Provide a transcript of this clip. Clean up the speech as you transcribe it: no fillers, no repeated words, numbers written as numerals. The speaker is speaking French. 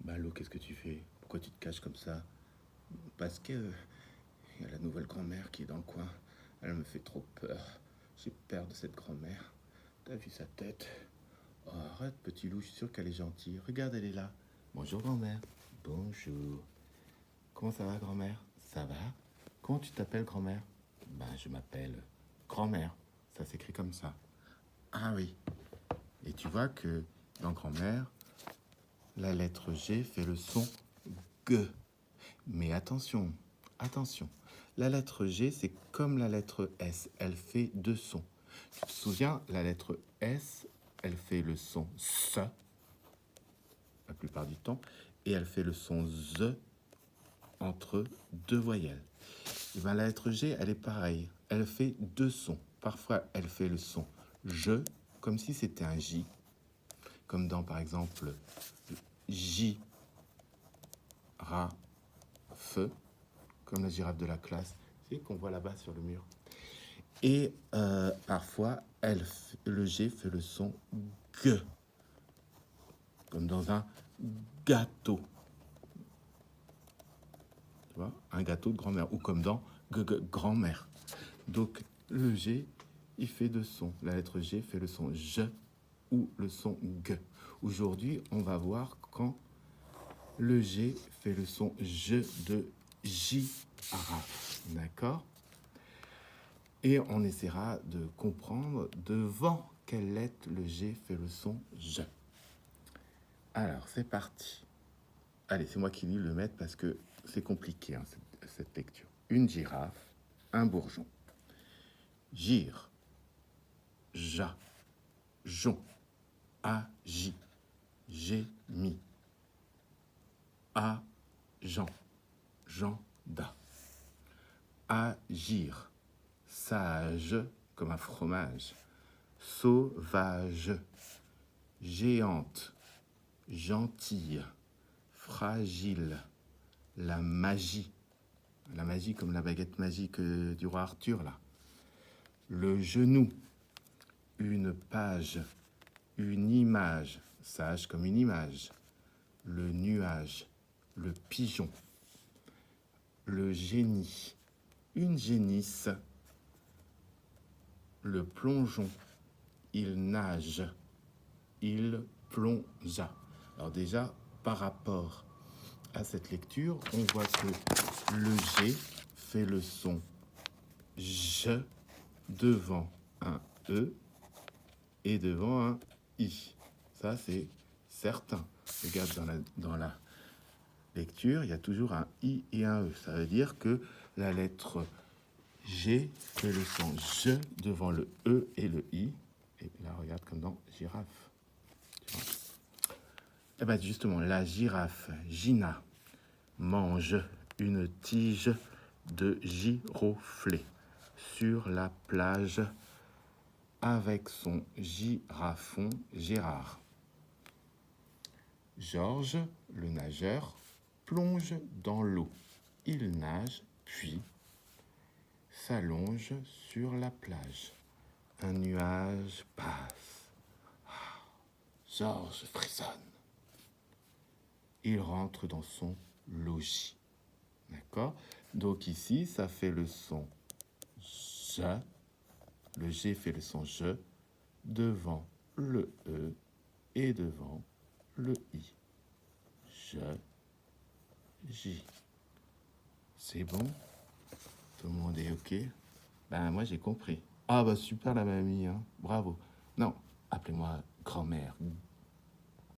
Malo, qu'est-ce que tu fais? Pourquoi tu te caches comme ça? Parce que y a la nouvelle grand-mère qui est dans le coin. Elle me fait trop peur. J'ai peur de cette grand-mère. T'as vu sa tête? Oh, arrête, petit loup, je suis sûr qu'elle est gentille. Regarde, elle est là. Bonjour, grand-mère. Bonjour. Comment ça va, grand-mère? Ça va? Comment tu t'appelles, grand-mère? Ben, je m'appelle grand-mère. Ça s'écrit comme ça. Ah oui. Et tu vois que dans grand-mère, la lettre G fait le son G. Mais attention, attention. La lettre G, c'est comme la lettre S. Elle fait deux sons. Tu te souviens, la lettre S, elle fait le son S, la plupart du temps, et elle fait le son Z entre deux voyelles. Et bien, la lettre G, elle est pareille. Elle fait deux sons. Parfois, elle fait le son je, comme si c'était un J, comme dans, par exemple, J, ra, feu, comme la girafe de la classe, c'est qu'on voit là-bas sur le mur. Et parfois, le G fait le son G, comme dans un gâteau. Tu vois, un gâteau de grand-mère, ou comme dans grand-mère. Donc, le G, il fait deux sons. La lettre G fait le son je ou le son G. Aujourd'hui, on va voir quand le G fait le son je de girafe. D'accord? Et on essaiera de comprendre devant quelle lettre le G fait le son je. Alors, c'est parti. Allez, c'est moi qui lis le maître parce que c'est compliqué, hein, cette lecture. Une girafe, un bourgeon. Gire, ja, jon, agi, gémit, agent, genda. Agir, sage comme un fromage, sauvage, géante, gentille, fragile, la magie comme la baguette magique du roi Arthur là, le genou, une page, une image, sage comme une image, le nuage, le pigeon, le génie, une génisse, le plongeon, il nage, il plongea. Alors déjà, par rapport à cette lecture, on voit que le G fait le son je devant un E et devant un I. Ça, c'est certain. Regarde dans la lecture, il y a toujours un I et un E. Ça veut dire que la lettre G fait le son je devant le E et le I. Et là, regarde comme dans girafe. Et bien justement, la girafe, Gina, mange une tige de giroflée sur la plage avec son girafon Gérard. Georges, le nageur, plonge dans l'eau. Il nage, puis s'allonge sur la plage. Un nuage passe. Georges frissonne. Il rentre dans son logis. D'accord? Donc ici, ça fait le son je. Le G fait le son je devant le E et devant le I. Je, J. C'est bon? Tout le monde est OK? Ben, moi, j'ai compris. Ah, bah super la mamie, hein. Bravo.